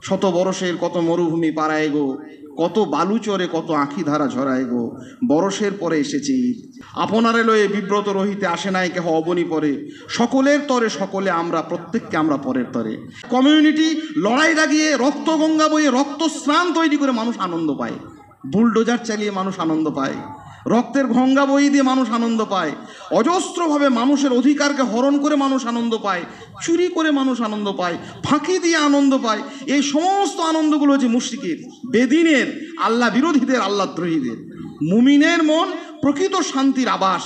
শত বরষের কত মরুভূমি পাড়ায় গো, কত বালুচরে কত আঁখি ধারা ঝরায় গো, বরষের পরে এসেছে ঈদ। আপনারে লয়ে বিব্রত রহিতে আসে নাই কেহ অবনী পরে, সকলের তরে সকলে আমরা, প্রত্যেককে আমরা পরের তরে। কমিউনিটি লড়াই লাগিয়ে রক্ত গঙ্গা বইয়ে রক্ত স্নান তৈরি করে মানুষ আনন্দ পায়, বুলডোজার চালিয়ে মানুষ আনন্দ পায়, রক্তের গঙ্গা বই দিয়ে মানুষ আনন্দ পায়, অজস্রভাবে মানুষের অধিকারকে হরণ করে মানুষ আনন্দ পায়, চুরি করে মানুষ আনন্দ পায়, ফাঁকি দিয়ে আনন্দ পায়। এই সমস্ত আনন্দগুলো হচ্ছে মুশরিকের, বেদিনের, আল্লাহ বিরোধীদের, আল্লাহ দ্রোহীদের। মুমিনের মন প্রকৃত শান্তির আবাস,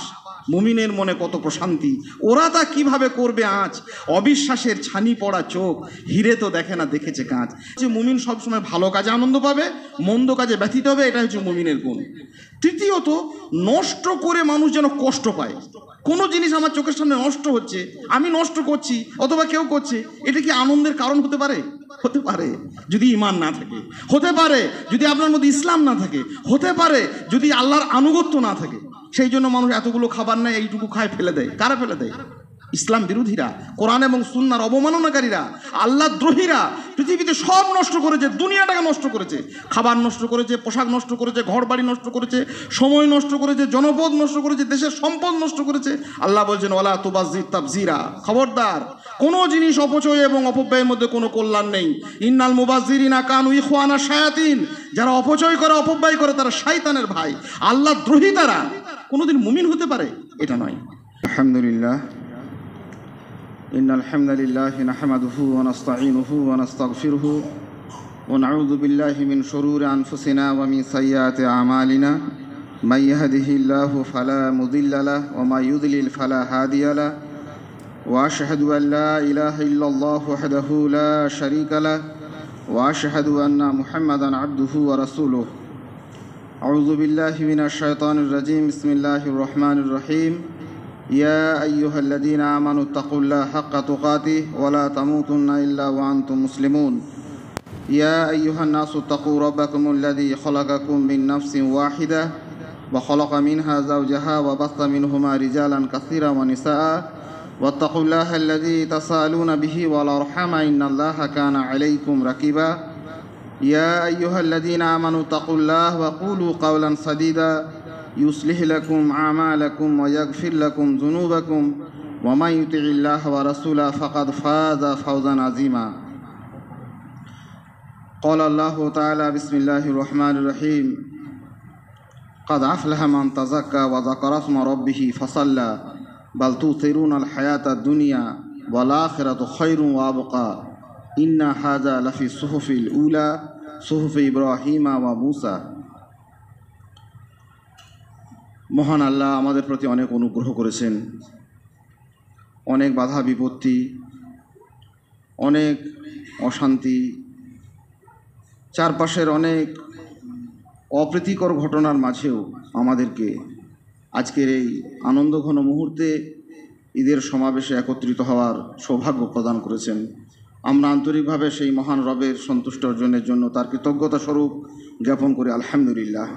মুমিনের মনে কত প্রশান্তি, ওরা তা কিভাবে করবে আঁচ, অবিশ্বাসের ছানি পড়া চোখ, হিরে তো দেখে না দেখেছে কাঁচ। যে মুমিন সবসময় ভালো কাজে আনন্দ পাবে, মন্দ কাজে ব্যথিত হবে, এটা হচ্ছে মুমিনের গুণ। তৃতীয়ত, নষ্ট করে মানুষ যেন কষ্ট পায়। কোনো জিনিস আমার চোখের সামনে নষ্ট হচ্ছে, আমি নষ্ট করছি অথবা কেউ করছে, এটা কি আনন্দের কারণ হতে পারে? হতে পারে যদি ঈমান না থাকে, হতে পারে যদি আপনার মধ্যে ইসলাম না থাকে, হতে পারে যদি আল্লাহর আনুগত্য না থাকে। সেই জন্য মানুষ এতগুলো খাবার নেয়, এইটুকু খায় ফেলে দেয়। কারা ফেলে দেয়? ইসলাম বিরোধীরা, কোরআন এবং সুন্নাহর অবমাননাকারীরা, আল্লাহ দ্রোহীরা। পৃথিবীতে সব নষ্ট করেছে, দুনিয়াটাকে নষ্ট করেছে, খাবার নষ্ট করেছে, পোশাক নষ্ট করেছে, ঘর বাড়ি নষ্ট করেছে, সময় নষ্ট করেছে, জনপদ নষ্ট করেছে, দেশের সম্পদ নষ্ট করেছে। আল্লাহ বলছেন ওয়ালা তুবাজ্জির তাবজিরা, খবরদার, কোনো জিনিস অপচয় এবং অপব্যয়ের মধ্যে কোনো কল্যাণ নেই। ইন্নাল মুবাজ্জিরিনা কানু ইখওয়ানা শায়াতিন, যারা অপচয় করে অপব্যয় করে তারা শয়তানের ভাই। আল্লাহ দ্রোহী তারা কোনোদিন মুমিন হতে পারে এটা নয়। আলহামদুলিল্লাহ, ইন্নাল হামদালিল্লাহি নাহমাদুহু ওয়া নাস্তাঈনুহু ওয়া নাস্তাগফিরুহু ওয়া নাউযু বিল্লাহি মিন শুরুরি আনফুসিনা ওয়া মিন সাইয়্যাতি আমালিনা, মান ইয়াহদিহিল্লাহু ফালা মুদিল্লা লাহু ওয়া মান ইউদ্লিল ফালা হাদিয়া লাহু, ওয়া আশহাদু আল লা ইলাহা ইল্লাল্লাহু ওয়াহদাহু লা শারীকা লাহু ওয়া আশহাদু আন্না মুহাম্মাদান আবদুহু ওয়া রাসূলুহু। আউযু বিল্লাহি মিনাশ শাইতানির রাজীম, বিসমিল্লাহির রহমানির রহিম। ইয়া আইয়ুহাল্লাযীনা আমানু তাকুল্লাহা হাক্কা তুকাতিহি ওয়া লা তামুতুন্না ইল্লা ওয়া আনতুম মুসলিমুন। ইয়া আইয়ুহান নাসু তাকু রাব্বাকুমুল্লাযী খালাকাকুম মিন নাফসিন ওয়াহিদাহ ওয়া খালাকা মিনহা যাওজাহা ওয়া বাসসা মিনহুমা রিজালান কাসীরান ওয়া নিসাআ ওয়াত্তাকুল্লাহাল্লাযী তাসাআলুনা বিহি ওয়াল আরহামা ইন্নাল্লাহা কানা আলাইকুম রাকিবা। ইয়া আইয়ুহাল্লাযীনা আমানু তাকুল্লাহা ওয়া কুলু কাওলান সাদীদা ইউসলিহ লাকুম আমালাকুম ওয়া ইয়াগফির লাকুম যুনুবাকুম ওয়া মান ইউতি'ইল্লাহা ওয়া রাসূলাহু ফাকাদ ফাযা ফাওজান আযীমা। ক্বালা আল্লাহু তাআলা বিসমিল্লাহির রহমানির রহিম, ক্বাদ আফলাহা মান তাযাক্কা ওয়া যাকারা ইসমা রাব্বিহি ফাসাল্লা বাল তুসিরুনাল হায়াতাদ দুনিয়া ওয়াল আখিরাতু খায়রুন ওয়া আবকা ইন্না হাযা লাফি সুহুফিল উলা সুহুফি ইব্রাহিমা ওয়া মূসা। মহান আল্লাহ আমাদের প্রতি অনেক অনুগ্রহ করেছেন, অনেক বাধা বিপত্তি, অনেক অশান্তি, চারপাশের অনেক অপ্রীতিকর ঘটনার মাঝেও আমাদেরকে আজকের এই আনন্দঘন মুহূর্তে ঈদের সমাবেশে একত্রিত হওয়ার সৌভাগ্য প্রদান করেছেন। আমরা আন্তরিকভাবে সেই মহান রবের সন্তুষ্ট অর্জনের জন্য তার কৃতজ্ঞতা স্বরূপ জ্ঞাপন করি আলহামদুলিল্লাহ।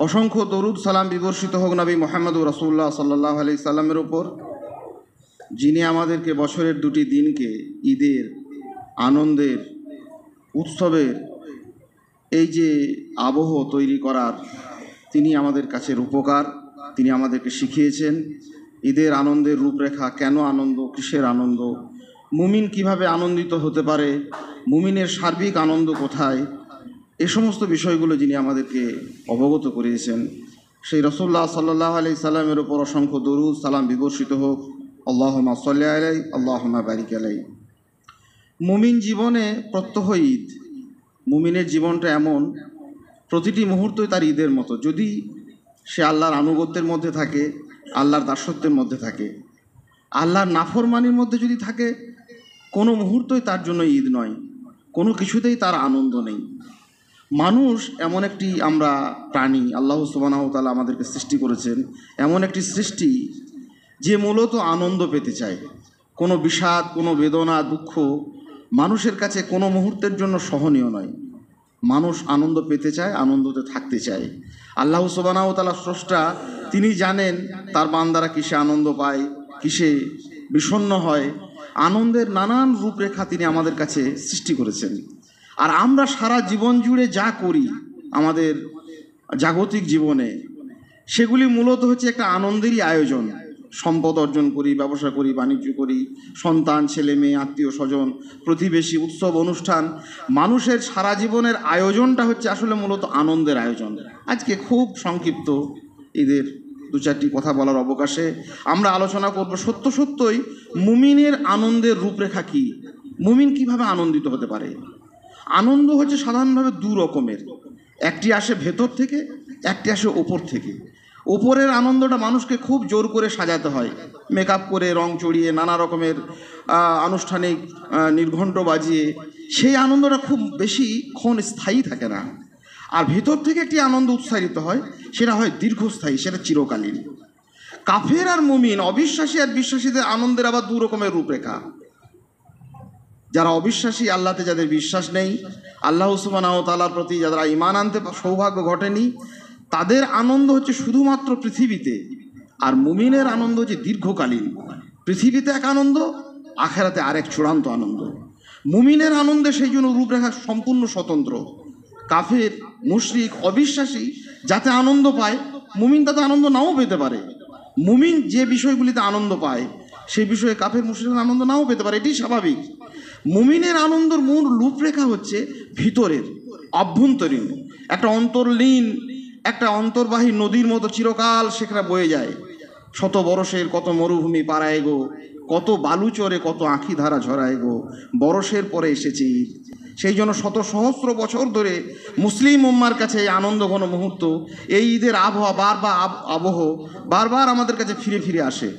অসংখ্য দরুদ সালাম বিবর্ষিত হোক নবী মুহাম্মদুর রাসূলুল্লাহ সাল্লাল্লাহু আলাইহি সাল্লামের ওপর, যিনি আমাদেরকে বছরের দুটি দিনকে ঈদের, আনন্দের, উৎসবের এই যে আবহ তৈরি করার তিনি আমাদের কাছে রূপকার, তিনি আমাদেরকে শিখিয়েছেন ঈদের আনন্দের রূপরেখা, কেন আনন্দ, কিসের আনন্দ, মুমিন কিভাবে আনন্দিত হতে পারে, মুমিনের সার্বিক আনন্দ কোথায়, এ সমস্ত বিষয়গুলো যিনি আমাদেরকে অবগত করিয়েছেন। সেই রাসূলুল্লাহ সাল্লাল্লাহু আলাইহি সাল্লামের উপর অসংখ্য দরুদ সালাম বিবর্ষিত হোক। আল্লাহুম্মা সাল্লি আলাইহি আল্লাহুম্মা বারিক আলাইহি। মুমিন জীবনে প্রত্যহ ঈদ। মুমিনের জীবনটা এমন, প্রতিটি মুহূর্তই তার ঈদের মতো, যদি সে আল্লাহর আনুগত্যের মধ্যে থাকে, আল্লাহর দাসত্বের মধ্যে থাকে। আল্লাহর নাফরমানির মধ্যে যদি থাকে, কোনো মুহূর্তই তার জন্য ঈদ নয়, কোনো কিছুতেই তার আনন্দ নেই। মানুষ এমন একটি আমরা প্রাণী, আল্লাহ সুবহানাহু ওয়া তাআলা আমাদেরকে সৃষ্টি করেছেন এমন একটি সৃষ্টি যে মূলত আনন্দ পেতে চায়। কোনো বিষাদ, কোনো বেদনা, দুঃখ মানুষের কাছে কোনো মুহূর্তের জন্য সহনীয় নয়। মানুষ আনন্দ পেতে চায়, আনন্দতে থাকতে চায়। আল্লাহ সুবহানাহু ওয়া তাআলা স্রষ্টা, তিনি জানেন তার বান্দারা কিসে আনন্দ পায়, কিসে বিষণ্ণ হয়। আনন্দের নানান রূপরেখা তিনি আমাদের কাছে সৃষ্টি করেছেন। আর আমরা সারা জীবন জুড়ে যা করি আমাদের জাগতিক জীবনে, সেগুলি মূলত হচ্ছে একটা আনন্দেরই আয়োজন। সম্পদ অর্জন করি, ব্যবসা করি, বাণিজ্য করি, সন্তান, ছেলে মেয়ে, আত্মীয় স্বজন, প্রতিবেশী, উৎসব অনুষ্ঠান, মানুষের সারা জীবনের আয়োজনটা হচ্ছে আসলে মূলত আনন্দের আয়োজন। আজকে খুব সংক্ষিপ্ত ঈদের দু চারটি কথা বলার অবকাশে আমরা আলোচনা করব সত্যই মুমিনের আনন্দের রূপরেখা কী, মুমিন কিভাবে আনন্দিত হতে পারে। আনন্দ হচ্ছে সাধারণভাবে দু রকমের, একটি আসে ভেতর থেকে, একটি আসে ওপর থেকে। ওপরের আনন্দটা মানুষকে খুব জোর করে সাজাতে হয়, মেকআপ করে, রং চড়িয়ে, নানা রকমের আনুষ্ঠানিক নির্ঘণ্ট বাজিয়ে, সেই আনন্দটা খুব বেশিক্ষণ স্থায়ী থাকে না। আর ভেতর থেকে একটি আনন্দ উৎসারিত হয়, সেটা হয় দীর্ঘস্থায়ী, সেটা চিরকালীন। কাফের আর মুমিন, অবিশ্বাসী আর বিশ্বাসীদের আনন্দের আবার দু রকমের রূপরেখা। যারা অবিশ্বাসী, আল্লাহতে যাদের বিশ্বাস নেই, আল্লাহ সুবহানাহু ওয়া তাআলার প্রতি যারা ঈমান আনতে সৌভাগ্য ঘটেনি, তাদের আনন্দ হচ্ছে শুধুমাত্র পৃথিবীতে। আর মুমিনের আনন্দ হচ্ছে দীর্ঘকালীন। পৃথিবীতে এক আনন্দ, আখেরাতে আরেক চূড়ান্ত আনন্দ। মুমিনের আনন্দে সেই জন্য রূপরেখা সম্পূর্ণ স্বতন্ত্র। কাফের, মুশরিক, অবিশ্বাসী যাতে আনন্দ পায়, মুমিন তাতে আনন্দ নাও পেতে পারে। মুমিন যে বিষয়গুলিতে আনন্দ পায় সেই বিষয়ে কাফের, মুশরিকের আনন্দ নাও পেতে পারে, এটি স্বাভাবিক। মুমিনের আনন্দের মূল রূপরেখা হচ্ছে ভিতরের, অভ্যন্তরীণ, একটা অন্তর্লীন, একটা অন্তর্বাহী নদীর মতো চিরকাল সেখানে বয়ে যায়। শত বরষের কত মরুভূমি পাড়ায় গো, কত বালুচরে কত আঁখি ধারা ঝরায় গো, বরষের পরে এসেছে ঈদ। সেই জন্য শত সহস্র বছর ধরে মুসলিম উম্মার কাছে এই আনন্দঘন মুহূর্ত, এই ঈদের আবহ বারবার আমাদের কাছে ফিরে ফিরে আসে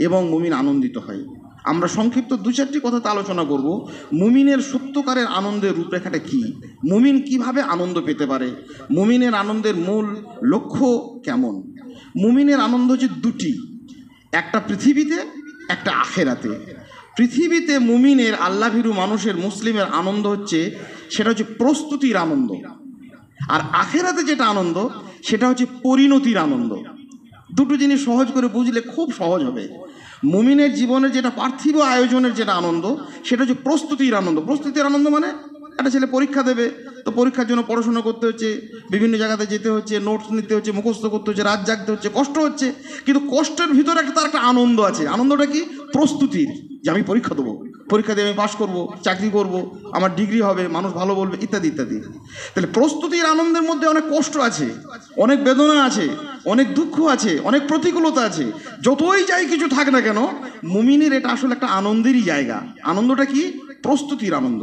এবং মুমিন আনন্দিত হয়। আমরা সংক্ষিপ্ত দু চারটি কথাতে আলোচনা করব মুমিনের সত্যকারের আনন্দের রূপরেখাটা কী, মুমিন কিভাবে আনন্দ পেতে পারে, মুমিনের আনন্দের মূল লক্ষ্য কেমন। মুমিনের আনন্দ হচ্ছে দুটি, একটা পৃথিবীতে, একটা আখেরাতে। পৃথিবীতে মুমিনের, আল্লাহভীরু মানুষের, মুসলিমের আনন্দ হচ্ছে, সেটা হচ্ছে প্রস্তুতির আনন্দ। আর আখেরাতে যেটা আনন্দ, সেটা হচ্ছে পরিণতির আনন্দ। দুটো জিনিস সহজ করে বুঝলে খুব সহজ হবে। মুমিনের জীবনের যেটা পার্থিব আয়োজনের যেটা আনন্দ, সেটা হচ্ছে প্রস্তুতির আনন্দ। প্রস্তুতির আনন্দ মানে একটা ছেলে পরীক্ষা দেবে, তো পরীক্ষার জন্য পড়াশোনা করতে হচ্ছে, বিভিন্ন জায়গাতে যেতে হচ্ছে, নোটস নিতে হচ্ছে, মুখস্থ করতে হচ্ছে, রাত জাগতে হচ্ছে, কষ্ট হচ্ছে, কিন্তু কষ্টের ভিতরে তার একটা আনন্দ আছে। আনন্দটা কি? প্রস্তুতির, যে আমি পরীক্ষা দেবো, পরীক্ষা দিয়ে আমি পাশ করব, চাকরি করব, আমার ডিগ্রি হবে, মানুষ ভালো বলবে, ইত্যাদি ইত্যাদি। তাহলে প্রস্তুতির আনন্দের মধ্যে অনেক কষ্ট আছে, অনেক বেদনা আছে, অনেক দুঃখ আছে, অনেক প্রতিকূলতা আছে। যতই যাই কিছু থাক না কেন, মুমিনের এটা আসলে একটা আনন্দেরই জায়গা। আনন্দটা কি? প্রস্তুতির আনন্দ।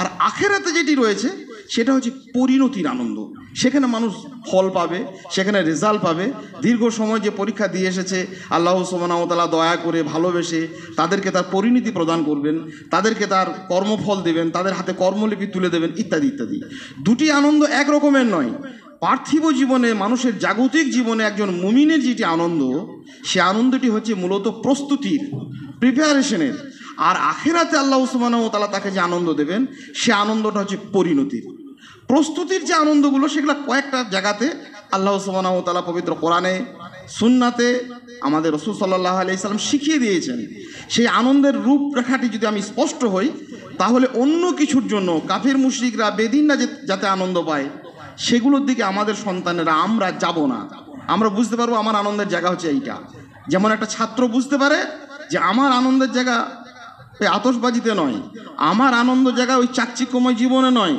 আর আখেরাতে যেটি রয়েছে সেটা হচ্ছে পরিণতির আনন্দ। সেখানে মানুষ ফল পাবে, সেখানে রেজাল্ট পাবে। দীর্ঘ সময় যে পরীক্ষা দিয়ে এসেছে, আল্লাহ সুবহানাহু ওয়া তাআলা দয়া করে, ভালোবেসে তাদেরকে তার পরিণতি প্রদান করবেন, তাদেরকে তার কর্মফল দেবেন, তাদের হাতে কর্মলিপি তুলে দেবেন, ইত্যাদি ইত্যাদি। দুটি আনন্দ এক রকমের নয়। পার্থিব জীবনে, মানুষের জাগতিক জীবনে একজন মুমিনের যেটি আনন্দ, সে আনন্দটি হচ্ছে মূলত প্রস্তুতির, প্রিপারেশনের। আর আখেরাতে আল্লাহ সুবহানাহু ওয়া তাআলা তাকে যে আনন্দ দেবেন, সে আনন্দটা হচ্ছে পরিণতির। প্রস্তুতির যে আনন্দগুলো, সেগুলো কয়েকটা জায়গাতে আল্লাহ সুবহানাহু ওয়া তাআলা পবিত্র কোরআনে, সুন্নাতে আমাদের রাসূল সাল্লাল্লাহু আলাইহি সাল্লাম শিখিয়ে দিয়েছেন। সেই আনন্দের রূপরেখাটি যদি আমি স্পষ্ট হই, তাহলে অন্য কিছুর জন্য কাফির মুশরিকরা, বেদিনরা যাতে আনন্দ পায়, সেগুলোর দিকে আমাদের সন্তানেরা আমরা যাব না। আমরা বুঝতে পারবো আমার আনন্দের জায়গা হচ্ছে এইটা। যেমন একটা ছাত্র বুঝতে পারে যে আমার আনন্দের জায়গা ওই আতশবাজিতে নয়, আমার আনন্দ জায়গা ওই চাকচিক্যময় জীবনে নয়,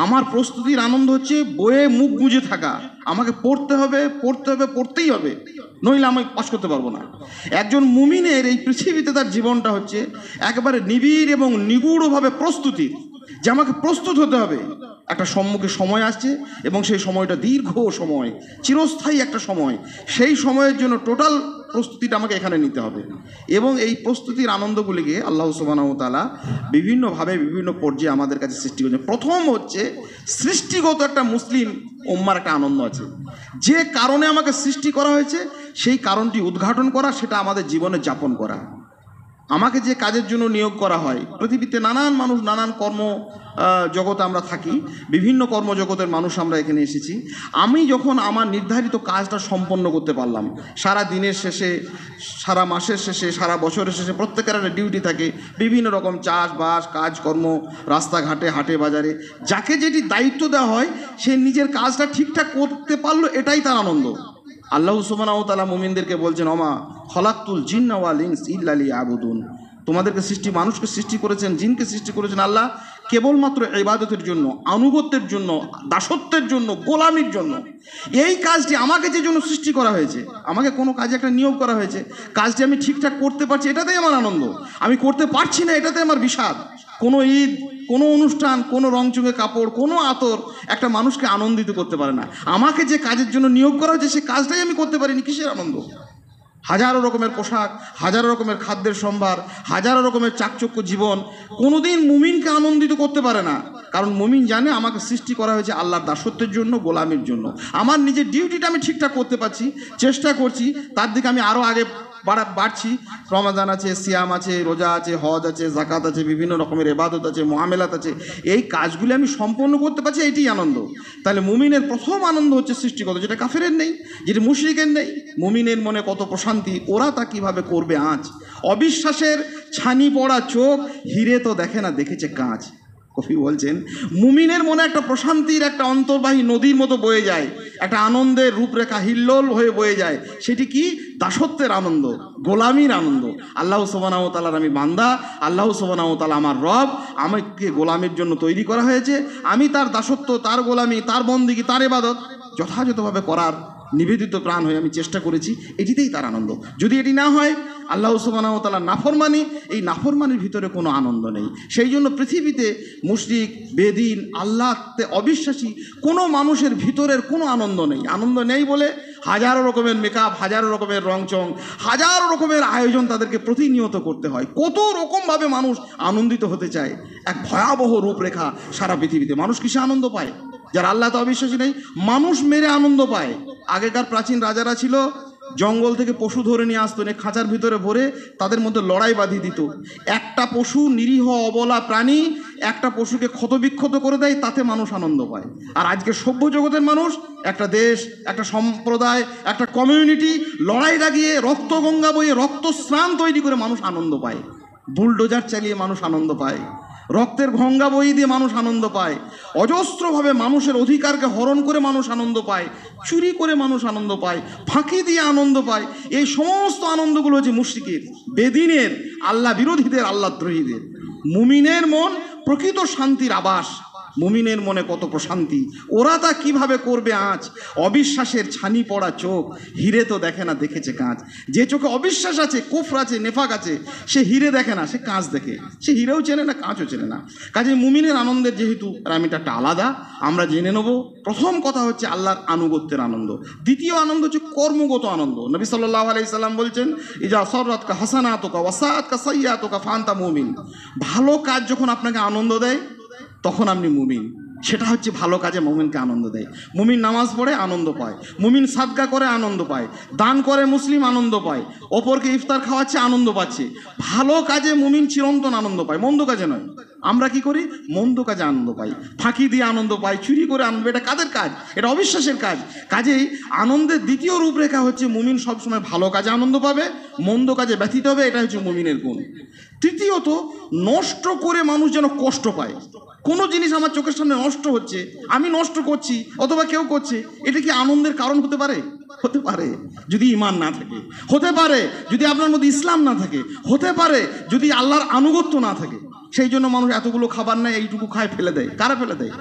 আমার প্রস্তুতির আনন্দ হচ্ছে বইয়ে মুখ গুঁজে থাকা। আমাকে পড়তে হবে, পড়তে হবে, পড়তেই হবে, নইলে আমি পাস করতে পারবো না। একজন মুমিনের এই পৃথিবীতে তার জীবনটা হচ্ছে একেবারে নিবিড় এবং নিগুড়ভাবে প্রস্তুতির, যে আমাকে প্রস্তুত হতে হবে। একটা সম্মুখে সময় আসছে এবং সেই সময়টা দীর্ঘ সময়, চিরস্থায়ী একটা সময়। সেই সময়ের জন্য টোটাল প্রস্তুতিটা আমাকে এখানে নিতে হবে। এবং এই প্রস্তুতির আনন্দগুলিকে আল্লাহ সুবহানাহু ওয়া তাআলা বিভিন্নভাবে, বিভিন্ন পর্যায়ে আমাদের কাছে সৃষ্টি করেছে। প্রথম হচ্ছে সৃষ্টিগত একটা মুসলিম উম্মার একটা আনন্দ আছে। যে কারণে আমাকে সৃষ্টি করা হয়েছে, সেই কারণটি উদ্ঘাটন করা, সেটা আমাদের জীবনে যাপন করা। আমাকে যে কাজের জন্য নিয়োগ করা হয়, পৃথিবীতে নানান মানুষ নানান কর্ম জগতে আমরা থাকি, বিভিন্ন কর্মজগতের মানুষ আমরা এখানে এসেছি। আমি যখন আমার নির্ধারিত কাজটা সম্পন্ন করতে পারলাম, সারা দিনের শেষে, সারা মাসের শেষে, সারা বছরের শেষে প্রত্যেকের একটা ডিউটি থাকে, বিভিন্ন রকম চাষবাস কাজকর্ম, রাস্তাঘাটে হাটে বাজারে, যাকে যেটি দায়িত্ব দেওয়া হয় সে নিজের কাজটা ঠিকঠাক করতে পারলো, এটাই তার আনন্দ। আল্লাহ সুবহানাহু ওয়া তাআলা মুমিনদেরকে বলছেন, ওমা খলাকতুল জিন্না ওয়াল ইনস ইল্লা লিয়াবুদুন, তোমাদেরকে মানুষকে সৃষ্টি করেছেন, জিনকে সৃষ্টি করেছেন আল্লাহ কেবলমাত্র ইবাদতের জন্য, আনুগত্যের জন্য, দাসত্বের জন্য, গোলামির জন্য। এই কাজটি আমাকে যে জন্য সৃষ্টি করা হয়েছে, আমাকে কোনো কাজে একটা নিয়োগ করা হয়েছে, কাজটি আমি ঠিকঠাক করতে পারছি, এটাতেই আমার আনন্দ। আমি করতে পারছি না, এটাতে আমার বিষাদ। কোনো ঈদ, কোনো অনুষ্ঠান, কোনো রংচঙে কাপড়, কোনো আতর একটা মানুষকে আনন্দিত করতে পারে না। আমাকে যে কাজের জন্য নিয়োগ করা হয়েছে সে কাজটাই আমি করতে পারিনি, কিসের আনন্দ? হাজারো রকমের পোশাক, হাজারো রকমের খাদ্যের সম্ভার, হাজারো রকমের চাকচক্য জীবন কোনোদিন মুমিনকে আনন্দিত করতে পারে না। কারণ মুমিন জানে আমাকে সৃষ্টি করা হয়েছে আল্লাহর দাসত্বের জন্য, গোলামির জন্য। আমার নিজের ডিউটিটা আমি ঠিকঠাক করতে পারছি, চেষ্টা করছি, তার দিকে আমি আরও আগে বাড়ছি। রমাদান আছে, সিয়াম আছে, রোজা আছে, হজ আছে, জাকাত আছে, বিভিন্ন রকমের ইবাদত আছে, মুআমেলাত আছে, এই কাজগুলি আমি সম্পন্ন করতে পারছি, এইটাই আনন্দ। তাহলে মুমিনের প্রথম আনন্দ হচ্ছে সৃষ্টিগত, যেটা কাফেরের নেই, যেটা মুশরিকের নেই। মুমিনের মনে কত প্রশান্তি, ওরা তা কীভাবে করবে আঁচ। অবিশ্বাসের ছানি পড়া চোখ হিরে তো দেখে না, দেখেছে কাঁচ। কবি বলছেন মুমিনের মনে একটা প্রশান্তির একটা অন্তর্বাহী নদীর মতো বয়ে যায়, একটা আনন্দের রূপরেখা হিল্লোল হয়ে বয়ে যায়। সেটি কি? দাসত্বের আনন্দ, গোলামির আনন্দ। আল্লাহ সুবহানাহু ওয়া তাআলার আমি বান্দা, আল্লাহ সুবহানাহু ওয়া তাআলা আমার রব, আমাকে গোলামির জন্য তৈরি করা হয়েছে। আমি তার দাসত্ব, তার গোলামি, তার বন্দিগি, তার ইবাদত যথাযথভাবে করার নিবেদিত প্রাণ হয়ে আমি চেষ্টা করেছি, এটিতেই তার আনন্দ। যদি এটি না হয়, আল্লাহ সুবহানাহু ওয়া তাআলার নাফরমানি, এই নাফরমানির ভিতরে কোনো আনন্দ নেই। সেই জন্য পৃথিবীতে মুশরিক, বেদিন, আল্লাহতে অবিশ্বাসী কোনো মানুষের ভিতরের কোনো আনন্দ নেই। আনন্দ নেই বলে হাজারো রকমের মেকআপ, হাজারো রকমের রংচং, হাজারো রকমের আয়োজন তাদেরকে প্রতিনিয়ত করতে হয়। কত রকমভাবে মানুষ আনন্দিত হতে চায়, এক ভয়াবহ রূপরেখা সারা পৃথিবীতে। মানুষ কিসে আনন্দ পায়? যারা আল্লাহ তো অবিশ্বাসী নেই, মানুষ মেরে আনন্দ পায়। আগেকার প্রাচীন রাজারা ছিল, জঙ্গল থেকে পশু ধরে নিয়ে আসতো, নিয়ে খাঁচার ভিতরে ভরে তাদের মধ্যে লড়াই বাঁধিয়ে দিত। একটা পশু, নিরীহ অবলা প্রাণী, একটা পশুকে ক্ষতবিক্ষত করে দেয়, তাতে মানুষ আনন্দ পায়। আর আজকে সভ্য জগতের মানুষ, একটা দেশ, একটা সম্প্রদায়, একটা কমিউনিটি লড়াই লাগিয়ে, রক্ত গঙ্গা বইয়ে, রক্ত স্নান তৈরি করে মানুষ আনন্দ পায়। বুলডোজার চালিয়ে মানুষ আনন্দ পায়, রক্তের গঙ্গা বই দিয়ে মানুষ আনন্দ পায়, অজস্রভাবে মানুষের অধিকারকে হরণ করে মানুষ আনন্দ পায়, চুরি করে মানুষ আনন্দ পায়, ফাঁকি দিয়ে আনন্দ পায়। এই সমস্ত আনন্দগুলো হচ্ছে মুশরিকের, বেদিনের, আল্লাহ বিরোধীদের, আল্লাহ দ্রোহীদের। মুমিনের মন প্রকৃত শান্তির আবাস। মুমিনের মনে কত প্রশান্তি, ওরা তা কিভাবে করবে আঁচ। অবিশ্বাসের ছানি পড়া চোখ হিরে তো দেখে না, দেখেছে কাঁচ। যে চোখে অবিশ্বাস আছে, কুফর আছে, নেফাক আছে, সে হিরে দেখে না, সে কাঁচ দেখে। সে হিরেও চেনে না, কাঁচও চেনে না। কাজে মুমিনের আনন্দের যেহেতু প্যারামিটারটা আলাদা, আমরা জেনে নেব। প্রথম কথা হচ্ছে আল্লাহর আনুগত্যের আনন্দ। দ্বিতীয় আনন্দ হচ্ছে কর্মগত আনন্দ। নবী সাল্লাল্লাহু আলাইহি সাল্লাম বলছেন, ইজা সাররাতকা হাসানাতুকা ওয়া সাআতকা সাইয়্যাতুকা ফাআনতা মুমিন। ভালো কাজ যখন আপনাকে আনন্দ দেয়, তখন আপনি মুমিন। সেটা হচ্ছে ভালো কাজে মুমিনকে আনন্দ দেয়। মুমিন নামাজ পড়ে আনন্দ পায়, মুমিন সাদকা করে আনন্দ পায়, দান করে মুসলিম আনন্দ পায়, অপরকে ইফতার খাওয়াচ্ছে আনন্দ পাচ্ছে। ভালো কাজে মুমিন চিরন্তন আনন্দ পায়, মন্দ কাজে নয়। আমরা কি করি? মন্দ কাজে আনন্দ পাই, ফাঁকি দিয়ে আনন্দ পাই, চুরি করে আনন্দ। এটা কাদের কাজ? এটা অবিশ্বাসের কাজ। কাজেই আনন্দের দ্বিতীয় রূপরেখা হচ্ছে মুমিন সবসময় ভালো কাজে আনন্দ পাবে, মন্দ কাজে ব্যথিত হবে। এটা হচ্ছে মুমিনের গুণ। তৃতীয়ত, নষ্ট করে মানুষ যেন কষ্ট পায়। কোনো জিনিস আমার চোখের সামনে নষ্ট হচ্ছে, আমি নষ্ট করছি অথবা কেউ করছে, এটা কি আনন্দের কারণ হতে পারে? হতে পারে যদি ঈমান না থাকে, হতে পারে যদি আপনার মধ্যে ইসলাম না থাকে, হতে পারে যদি আল্লাহর আনুগত্য না থাকে। সেই জন্য মানুষ এতগুলো খাবার নেয়, এইটুকু খায়, ফেলে দেয়। কারা ফেলে দেয়?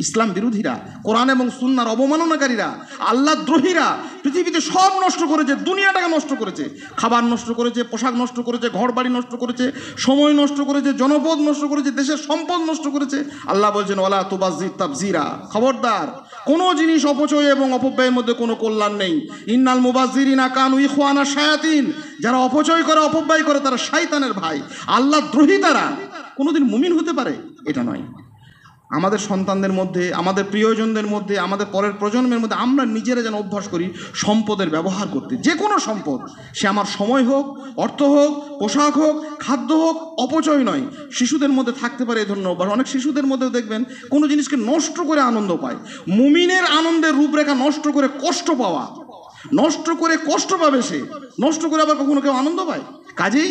ইসলাম বিরোধীরা, কোরআন এবং সুন্নাহর অবমাননাকারীরা, আল্লাহ দ্রোহীরা। পৃথিবীতে সব নষ্ট করেছে, দুনিয়াটাকে নষ্ট করেছে। খাবার নষ্ট করেছে, পোশাক নষ্ট করেছে, ঘর বাড়ি নষ্ট করেছে, সময় নষ্ট করেছে, জনপদ নষ্ট করেছে, দেশের সম্পদ নষ্ট করেছে। আল্লাহ বলছেন, ওয়ালা তুবাজ্জির তাবজিরা, খবরদার, কোনো জিনিস অপচয় এবং অপব্যয়ের মধ্যে কোনো কল্যাণ নেই। ইন্নাল মুবাজ্জিরিনা কানু ইখওয়ানা শায়াতিন, যারা অপচয় করে, অপব্যয় করে, তারা শয়তানের ভাই। আল্লাহ দ্রোহী তারা কোনোদিন মুমিন হতে পারে? এটা নয়। আমাদের সন্তানদের মধ্যে, আমাদের প্রিয়জনদের মধ্যে, আমাদের পরের প্রজন্মের মধ্যে আমরা নিজেরা যেন অভ্যাস করি সম্পদের ব্যবহার করতে। যে কোনো সম্পদ, সে আমার সময় হোক, অর্থ হোক, পোশাক হোক, খাদ্য হোক, অপচয় নয়। শিশুদের মধ্যে থাকতে পারে এই ধরনের অভ্যাস। অনেক শিশুদের মধ্যেও দেখবেন কোনো জিনিসকে নষ্ট করে আনন্দ পায়। মুমিনের আনন্দের রূপরেখা নষ্ট করে কষ্ট পাওয়া, নষ্ট করে কষ্ট পাবে সে, নষ্ট করে আবার কখনো কেউ আনন্দ পায়। কাজেই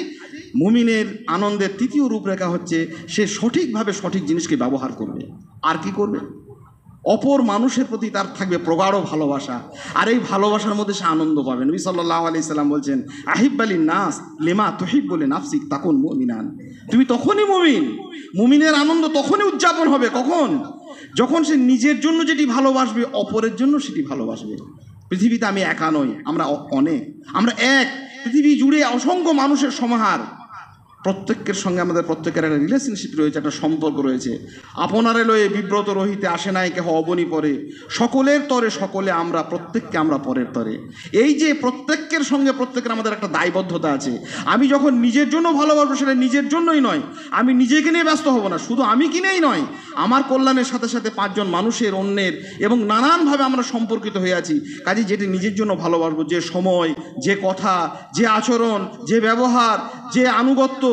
মুমিনের আনন্দের তৃতীয় রূপরেখা হচ্ছে সে সঠিকভাবে সঠিক জিনিসকে ব্যবহার করবে। আর কি করবে? অপর মানুষের প্রতি তার থাকবে প্রগাঢ় ভালোবাসা, আর এই ভালোবাসার মধ্যে সে আনন্দ পাবে। নবী সাল্লাল্লাহু আলাইহি সাল্লাম বলছেন, আহিব্বালিন নাস লিমা তুহিব্বু লিনাফসিক তাকুন মুমিনান। তুমি তখনই মুমিন, মুমিনের আনন্দ তখনই উদযাপন হবে। কখন? যখন সে নিজের জন্য যেটি ভালোবাসবে, অপরের জন্য সেটি ভালোবাসবে। পৃথিবীতে আমি একা নই, আমরা অনেক, আমরা এক। পৃথিবী জুড়ে অসংখ্য মানুষের সমাহার। প্রত্যেকের সঙ্গে আমাদের প্রত্যেকের একটা রিলেশনশিপ রয়েছে, একটা সম্পর্ক রয়েছে। আপনারে লয়ে বিব্রত রহিতে আসে নাই কেহ অবনী পরে, সকলের তরে সকলে আমরা, প্রত্যেককে আমরা পরের তরে। এই যে প্রত্যেকের সঙ্গে প্রত্যেকের আমাদের একটা দায়বদ্ধতা আছে। আমি যখন নিজের জন্য ভালোবাসবো, সেটা নিজের জন্যই নয়, আমি নিজেকে নিয়ে ব্যস্ত হব না। শুধু আমি কিনেই নয়, আমার কল্যাণের সাথে সাথে পাঁচজন মানুষের, অন্যের, এবং নানানভাবে আমরা সম্পর্কিত হয়ে আছি। কাজে যেটি নিজের জন্য ভালোবাসবো, যে সময়, যে কথা, যে আচরণ, যে ব্যবহার, যে আনুগত্য,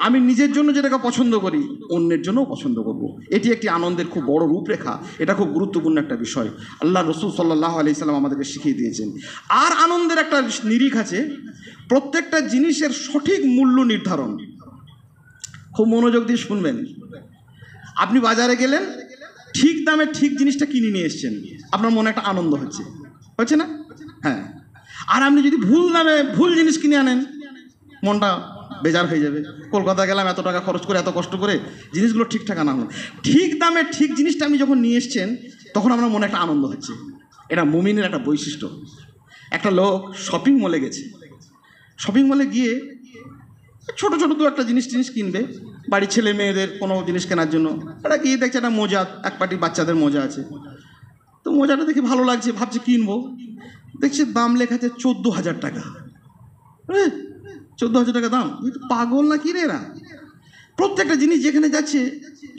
আমি নিজের জন্য যেটাকে পছন্দ করি, অন্যের জন্যও পছন্দ করব। এটি একটি আনন্দের খুব বড় রূপরেখা। এটা খুব গুরুত্বপূর্ণ একটা বিষয়, আল্লাহ রসুল সাল্লাল্লাহু আলাইহি সাল্লাম আমাদেরকে শিখিয়ে দিয়েছেন। আর আনন্দের একটা নিরিখ আছে, প্রত্যেকটা জিনিসের সঠিক মূল্য নির্ধারণ। খুব মনোযোগ দিয়ে শুনবেন। আপনি বাজারে গেলেন, ঠিক দামে ঠিক জিনিসটা কিনে নিয়ে এসছেন, আপনার মনে একটা আনন্দ হচ্ছে, হচ্ছে না? হ্যাঁ। আর আপনি যদি ভুল দামে ভুল জিনিস কিনে আনেন, মনটা বেজার হয়ে যাবে। কলকাতা গেলাম, এত টাকা খরচ করে, এত কষ্ট করে, জিনিসগুলো ঠিকঠাক আনা হলো। ঠিক দামে ঠিক জিনিসটা আপনি যখন নিয়ে এসছেন, তখন আপনার মনে একটা আনন্দ হচ্ছে। এটা মুমিনের একটা বৈশিষ্ট্য। একটা লোক শপিং মলে গেছে, শপিং মলে গিয়ে ছোটো ছোটো দু একটা জিনিস কিনবে, বাড়ির ছেলে মেয়েদের কোনো জিনিস কেনার জন্য। এটা গিয়ে দেখছে একটা মোজা, এক পাটি বাচ্চাদের মোজা আছে। তো মোজাটা দেখে ভালো লাগছে, ভাবছে কিনবো। দেখছে দাম লেখা আছে 14,000 টাকা। 14,000 টাকা দাম? পাগল না কি রে এরা? প্রত্যেকটা জিনিস যেখানে যাচ্ছে,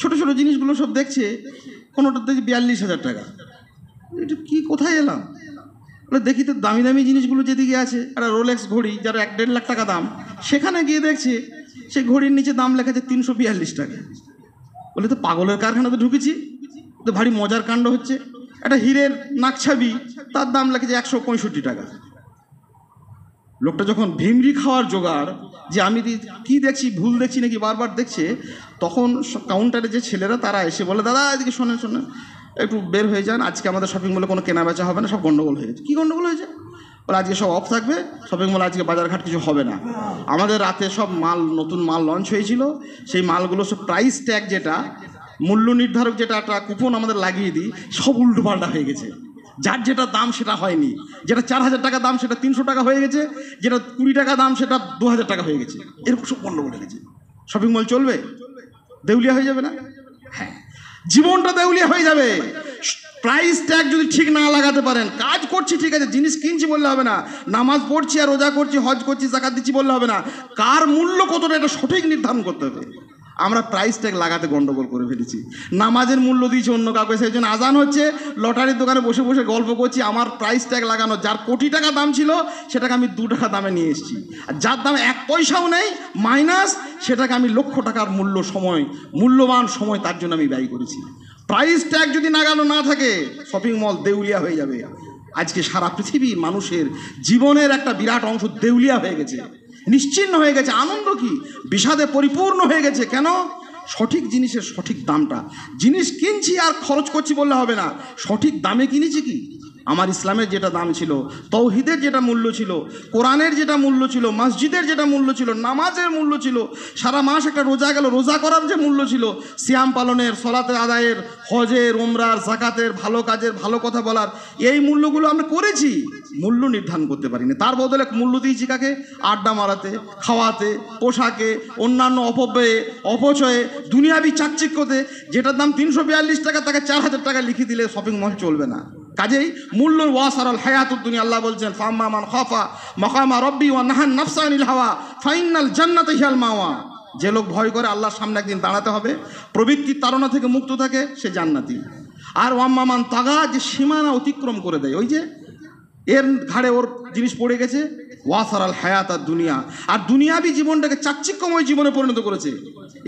ছোট ছোট জিনিসগুলো সব দেখছে, কোনোটা দেখছি 42,000 টাকা। এটা কি, কোথায় এলাম? দেখি তো দামি দামি জিনিসগুলো যেদিকে আছে, একটা রোলেক্স ঘড়ি যার 1-1.5 লাখ টাকা দাম, সেখানে গিয়ে দেখছে সেই ঘড়ির নিচে দাম লেখা আছে 342 টাকা। বলে তো পাগলের কারখানাতে ঢুকেছি, তো ভারী মজার কাণ্ড হচ্ছে। একটা হীরের নাকছাবি, তার দাম লেখেছে 165 টাকা। লোকটা যখন ভিমরি খাওয়ার জোগাড়, যে আমি কি দেখছি, ভুল দেখছি নাকি বারবার দেখছে, তখন কাউন্টারে যে ছেলেরা তারা এসে বলে, দাদা এদিকে শোনেন, একটু বের হয়ে যান, আজকে আমাদের শপিং মলে কোনো কেনা বেচা হবে না, সব গন্ডগোল হয়ে গেছে। কী গন্ডগোল হয়েছে? বলে আজকে সব অফ থাকবে, শপিং মলে আজকে বাজারঘাট কিছু হবে না। আমাদের রাতে সব মাল, নতুন মাল লঞ্চ হয়েছিল, সেই মালগুলো সব প্রাইস ট্যাগ, যেটা মূল্য নির্ধারক, যেটা একটা কুপন আমাদের লাগিয়ে দিই, সব উল্টোপাল্টা হয়ে গেছে। যার যেটা দাম সেটা হয়নি, যেটা 4,000 টাকা দাম সেটা 300 টাকা হয়ে গেছে, যেটা 20 টাকা দাম সেটা 2,000 টাকা হয়ে গেছে। এরকম সব গন্ডগোল হয়ে গেছে। শপিং মল চলবে? দেউলিয়া হয়ে যাবে না? হ্যাঁ, জীবনটা দেউলিয়া হয়ে যাবে। প্রাইস ট্যাগ যদি ঠিক না লাগাতে পারেন, কাজ করছি ঠিক আছে, জিনিস কিনছি বললে হবে না, নামাজ পড়ছি আর রোজা করছি, হজ করছি, যাকাত দিচ্ছি বললে হবে না, কার মূল্য কতটা এটা সঠিক নির্ধারণ করতে হবে। আমরা প্রাইস ট্যাগ লাগাতে গন্ডগোল করে ফেলেছি। নামাজের মূল্য দিয়েছি অন্য কাউকে, সেই জন্য আজান হচ্ছে, লটারির দোকানে বসে বসে গল্প করছি, আমার প্রাইস ট্যাগ লাগানো, যার কোটি টাকা দাম ছিল সেটাকে আমি 2 টাকা দামে নিয়ে এসেছি, আর যার দাম 1 পয়সাও নেই মাইনাস, সেটাকে আমি লক্ষ টাকার মূল্য, সময়, মূল্যবান সময় তার জন্য আমি ব্যয় করেছি। প্রাইস ট্যাগ যদি লাগানো না থাকে, শপিং মল দেউলিয়া হয়ে যাবে। আজকে সারা পৃথিবীর মানুষের জীবনের একটা বিরাট অংশ দেউলিয়া হয়ে গেছে, নিশ্চিহ্ন হয়ে গেছে। আনন্দ কি বিষাদে পরিপূর্ণ হয়ে গেছে। কেন? সঠিক জিনিসের সঠিক দামটা, জিনিস কিনছি আর খরচ করছি বললে হবে না, সঠিক দামে কিনেছি কি। আমার ইসলামের যেটা দাম ছিল, তৌহিদের যেটা মূল্য ছিল, কোরআনের যেটা মূল্য ছিল, মসজিদের যেটা মূল্য ছিল, নামাজের মূল্য ছিল, সারা মাস একটা রোজা গেল, রোজা করার যে মূল্য ছিল, সিয়াম পালনের, সলাতে আদায়ের, হজের, ওমরার, যাকাতের, ভালো কাজের, ভালো কথা বলার, এই মূল্যগুলো আমরা করেছি, মূল্য নির্ধারণ করতে পারিনি। তার বদলে মূল্য দিয়েছি কাকে? আড্ডা মারাতে, খাওয়াতে, পোশাকে, অন্যান্য অপব্যয়ে, অপচয়ে, দুনিয়াবি চাকচিক্যতে। যেটার দাম 342 টাকা, তাকে 4,000 টাকা লিখে দিলে শপিং মল চলবে না। কাজেই মূল্য ওয়াসারাল হায়াতুদ দুনিয়া, আল্লাহ বলছেন, ফাম্মা মান খাফা মাকামা রাব্বি ওয়া নাহান নাফসা আনিল হাওয়া ফাইনাল জান্নাতা হিয়াল মাওয়া। যে লোক ভয় করে আল্লাহর সামনে একদিন দাঁড়াতে হবে, প্রবৃত্তির তাড়না থেকে মুক্ত থাকে, সে জান্নাতি। আর ওয়াম্মামান তাগা, যে সীমানা অতিক্রম করে দেয়, ওই যে এর ঘাড়ে ওর জিনিস পড়ে গেছে, ওয়াসারাল হায়াত আর দুনিয়া, আর দুনিয়াবি জীবনটাকে চাকচিক্যময় জীবনে পরিণত করেছে,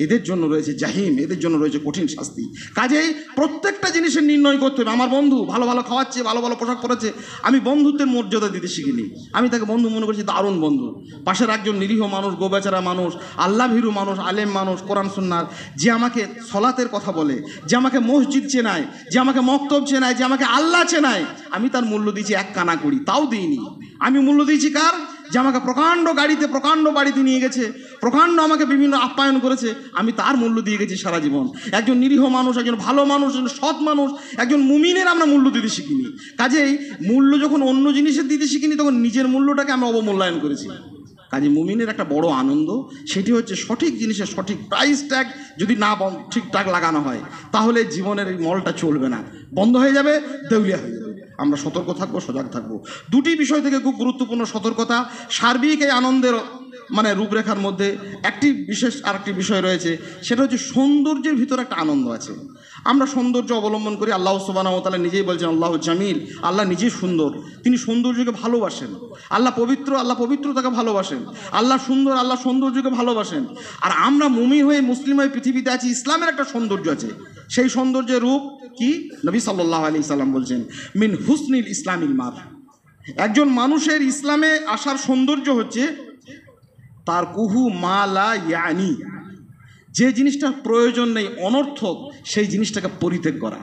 এদের জন্য রয়েছে জাহিম, এদের জন্য রয়েছে কঠিন শাস্তি। কাজেই প্রত্যেকটা জিনিসের নির্ণয় করতে হবে। আমার বন্ধু ভালো ভালো খাওয়াচ্ছে, ভালো ভালো পোশাক পরেছে, আমি বন্ধুত্বের মর্যাদা দিতে শিখিনি, আমি তাকে বন্ধু মনে করছি, দারুণ বন্ধু। পাশের একজন নিরীহ মানুষ, গোবেচারা মানুষ, আল্লাহ ভীরু মানুষ, আলেম মানুষ, কোরআন সুন্নাহর, যে আমাকে সলাতের কথা বলে, যে আমাকে মসজিদ চেনায়, যে আমাকে মক্তব চেনায়, যে আমাকে আল্লাহ চেনায়, আমি তার মূল্য দিয়েছি এক কানা করি, তাও দিইনি। আমি মূল্য দিয়েছি কার? যে আমাকে প্রকাণ্ড গাড়িতে, প্রকাণ্ড বাড়িতে নিয়ে গেছে, প্রকাণ্ড আমাকে বিভিন্ন আপ্যায়ন করেছে, আমি তার মূল্য দিয়ে গেছি সারা জীবন। একজন নিরীহ মানুষ, একজন ভালো মানুষ, একজন সৎ মানুষ, একজন মুমিনের আমরা মূল্য দিতে শিখিনি। কাজেই মূল্য যখন অন্য জিনিসের দিতে শিখিনি, তখন নিজের মূল্যটাকে আমরা অবমূল্যায়ন করেছি। কাজে মুমিনের একটা বড় আনন্দ, সেটি হচ্ছে সঠিক জিনিসের সঠিক প্রাইস ট্যাগ যদি না ঠিকঠাক লাগানো হয়, তাহলে জীবনের এই মলটা চলবে না, বন্ধ হয়ে যাবে, দেউলিয়া হয়ে যাবে। আমরা সতর্ক থাকবো, সজাগ থাকবো। দুটি বিষয় থেকে খুব গুরুত্বপূর্ণ সতর্কতা। সার্বিক এই আনন্দের রূপরেখার মধ্যে একটি বিশেষ আরেকটি বিষয় রয়েছে, সেটা হচ্ছে সৌন্দর্যের ভিতরে একটা আনন্দ আছে। আমরা সৌন্দর্য অবলম্বন করি, আল্লাহ সুবহানাহু ওয়া তাআলা নিজেই বলছেন আল্লাহ জামিল, আল্লাহ নিজেই সুন্দর, তিনি সৌন্দর্যকে ভালোবাসেন। আল্লাহ পবিত্র, আল্লাহ পবিত্রতাকে ভালোবাসেন। আল্লাহ সুন্দর, আল্লাহ সৌন্দর্যকে ভালোবাসেন। আর আমরা মুমিন হয়ে, মুসলিম হয়ে পৃথিবীতে আছি, ইসলামের একটা সৌন্দর্য আছে। সেই সৌন্দর্যের রূপ কি? নবী সাল্লাল্লাহু আলাইহি সাল্লাম বলছেন, মিন হুসনিল ইসলামিল মার, একজন মানুষের ইসলামে আসার সৌন্দর্য হচ্ছে তার কুহু মালা ইয়ানি, যে জিনিসটা প্রয়োজন নেই, অনর্থক, সেই জিনিসটাকে পরিত্যাগ করা।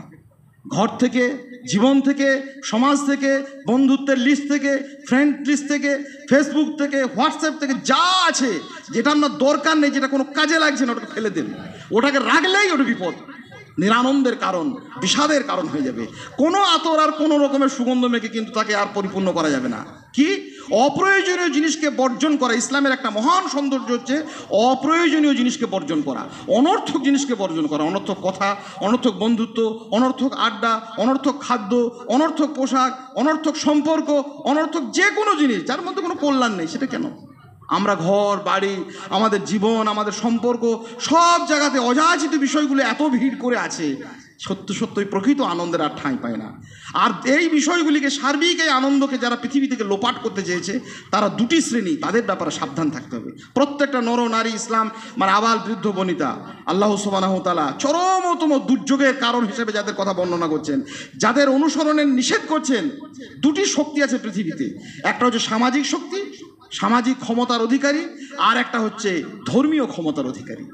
ঘর থেকে, জীবন থেকে, সমাজ থেকে, বন্ধুত্বের লিস্ট থেকে, ফ্রেন্ড লিস্ট থেকে, ফেসবুক থেকে, হোয়াটসঅ্যাপ থেকে, যা আছে যেটা আপনার দরকার নেই, যেটা কোনো কাজে লাগছে না, ওটাকে ফেলে দেন। ওটাকে রাখলেই ওটা বিপদ, নিরানন্দের কারণ, বিষাদের কারণ হয়ে যাবে। কোনো আতর আর কোনো রকমের সুগন্ধ মেখে কিন্তু তাকে আর পরিপূর্ণ করা যাবে না। কি? অপ্রয়োজনীয় জিনিসকে বর্জন করা। ইসলামের একটা মহান সৌন্দর্য হচ্ছে অপ্রয়োজনীয় জিনিসকে বর্জন করা, অনর্থক জিনিসকে বর্জন করা। অনর্থক কথা, অনর্থক বন্ধুত্ব, অনর্থক আড্ডা, অনর্থক খাদ্য, অনর্থক পোশাক, অনর্থক সম্পর্ক, অনর্থক যে কোনো জিনিস যার মধ্যে কোনো কল্যাণ নেই, সেটা কেন? আমরা ঘর বাড়ি, আমাদের জীবন, আমাদের সম্পর্ক, সব জায়গাতে অযাচিত বিষয়গুলো এত ভিড় করে আছে, সত্যই প্রকৃত আনন্দের আর ঠাঁই পায় না। আর এই বিষয়গুলিকে, সার্বিক এই আনন্দকে যারা পৃথিবী থেকে লোপাট করতে চেয়েছে, তারা দুটি শ্রেণী, তাদের ব্যাপারে সাবধান থাকতে হবে। প্রত্যেকটা নর নারী, ইসলাম আবাল বৃদ্ধ বনিতা, আল্লাহ সুবহানাহু ওয়া তাআলা চরমতম দুর্যোগের কারণ হিসেবে যাদের কথা বর্ণনা করছেন, যাদের অনুসরণের নিষেধ করছেন, দুটি শক্তি আছে পৃথিবীতে। একটা হচ্ছে সামাজিক শক্তি, সামাজিক ক্ষমতার অধিকারী, আর একটা হচ্ছে ধর্মীয় ক্ষমতার অধিকারী।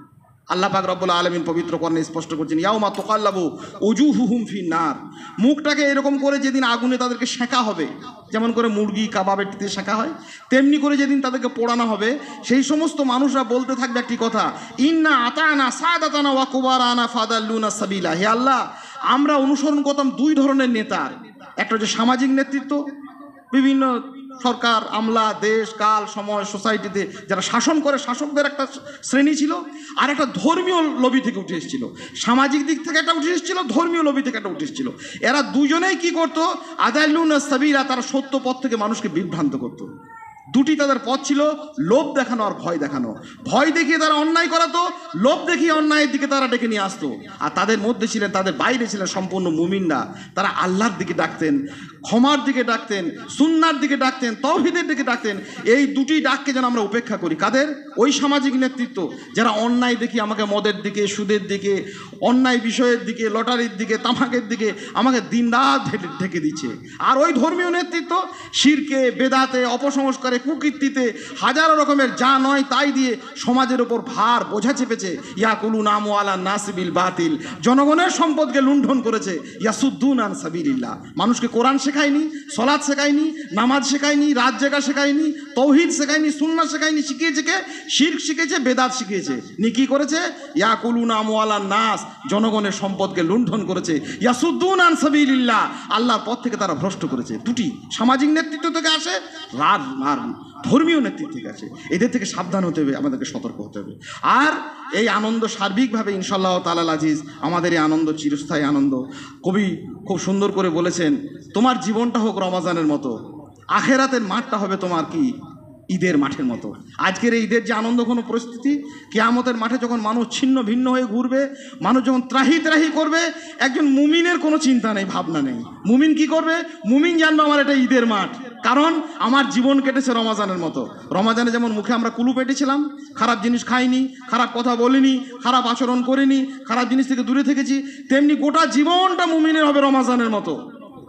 আল্লাহ পাক রব্বুল আলামিন পবিত্র কোরআনে স্পষ্ট করছেন, ইয়াউমা তুকাল্লাবু উজুহুহুম ফিন নার, মুখটাকে এরকম করে যেদিন আগুনে তাদেরকে সেঁকা হবে, যেমন করে মুরগি কাবাবের টিতে সেঁকা হয়, তেমনি করে যেদিন তাদেরকে পোড়ানো হবে, সেই সমস্ত মানুষরা বলতে থাকবে একটি কথা, ইন্না আতানা সাদাতানা ওয়া কুবারানা ফাদাল্লুনা সাবিলা। হে আল্লাহ, আমরা অনুসরণ করতাম দুই ধরনের নেতার, একটা হচ্ছে সামাজিক নেতৃত্ব, বিভিন্ন সরকার, আমলা, দেশ, কাল, সময়, সোসাইটিতে যারা শাসন করে, শাসকদের একটা শ্রেণী ছিল, আর একটা ধর্মীয় লবি থেকে উঠে এসেছিল। সামাজিক দিক থেকে একটা উঠে এসেছিল, ধর্মীয় লবি থেকে একটা উঠে এসেছিল। এরা দুজনেই কি করতো? আদাল্লুনা সাবিলা, তারা সত্য পথ থেকে মানুষকে বিভ্রান্ত করতো। দুটি তাদের পথ ছিল, লোভ দেখানো আর ভয় দেখানো। ভয় দেখিয়ে তারা অন্যায় করাতো, লোভ দেখিয়ে অন্যায়ের দিকে তারা ডেকে নিয়ে আসতো। আর তাদের মধ্যে ছিলেন, তাদের বাইরে ছিলেন সম্পূর্ণ মুমিনরা। তারা আল্লাহর দিকে ডাকতেন, ক্ষমার দিকে ডাকতেন, সুন্নাহর দিকে ডাকতেন, তাওহীদের দিকে ডাকতেন। এই দুটি ডাককে যেন আমরা উপেক্ষা করি। কাদের? ওই সামাজিক নেতৃত্ব যারা অন্যায় দেখি আমাকে মদের দিকে, সুদের দিকে, অন্যায় বিষয়ের দিকে, লটারির দিকে, তামাকের দিকে আমাকে দিনরাত ঢেকে দিচ্ছে। আর ওই ধর্মীয় নেতৃত্ব শিরকে, বেদাতে, অপসংস্কারে, কুকীর্তিতে, হাজারো রকমের যা নয় তাই দিয়ে সমাজের ওপর ভার বোঝা চেপেছে। ইয়াকুলুনা আমওয়ালান নাসি বিল বাতিল, জনগণের সম্পদকে লুণ্ঠন করেছে। ইয়াসুদ্দুন আন সাবিলিল্লাহ, মানুষকে কোরআন শেখায়নি, সলাৎ শেখায়নি, নামাজ শেখায়নি, রাত জাগা শেখায়নি, তাওহীদ শেখায়নি, সুন্নাহ শেখায়নি, শিখিয়েছে কে? শিরক শিখেছে, বেদাত শিখিয়েছে। নি কি করেছে? ইয়াকুলুনা আমওয়ালান নাস, জনগণের সম্পদকে লুণ্ঠন করেছে। ইয়াসুদ্দুন আন সাবিলিল্লাহ, আল্লাহর পথ থেকে তারা ভ্রষ্ট করেছে। দুটি, সামাজিক নেতৃত্ব থেকে আসে, আর ধর্মীয় নেতৃত্ব থেকে আসে। এদের থেকে সাবধান হতে হবে, আমাদেরকে সতর্ক হতে হবে। আর এই আনন্দ সার্বিকভাবে ইনশাআল্লাহ তাআলা আজিজ, আমাদের এই আনন্দ চিরস্থায়ী আনন্দ। কবি খুব সুন্দর করে বলেছেন, তোমার জীবনটা হোক রমজানের মতো, আখেরাতের মাঠটা হবে তোমার কি ঈদের মাঠের মতো। আজকের এই ঈদের যে আনন্দ কোনো পরিস্থিতি, কিয়ামতের মাঠে যখন মানুষ ছিন্ন ভিন্ন হয়ে ঘুরবে, মানুষ যখন ত্রাহি ত্রাহি করবে, একজন মুমিনের কোনো চিন্তা নেই, ভাবনা নেই। মুমিন কি করবে? মুমিন জানবে আমার এটা ঈদের মাঠ, কারণ আমার জীবন কেটেছে রমাজানের মতো। রমাজানে যেমন মুখে আমরা কুলু পেটেছিলাম, খারাপ জিনিস খাইনি, খারাপ কথা বলিনি, খারাপ আচরণ করিনি, খারাপ জিনিস থেকে দূরে থেকেছি, তেমনি গোটা জীবনটা মুমিনের হবে রমাজানের মতো।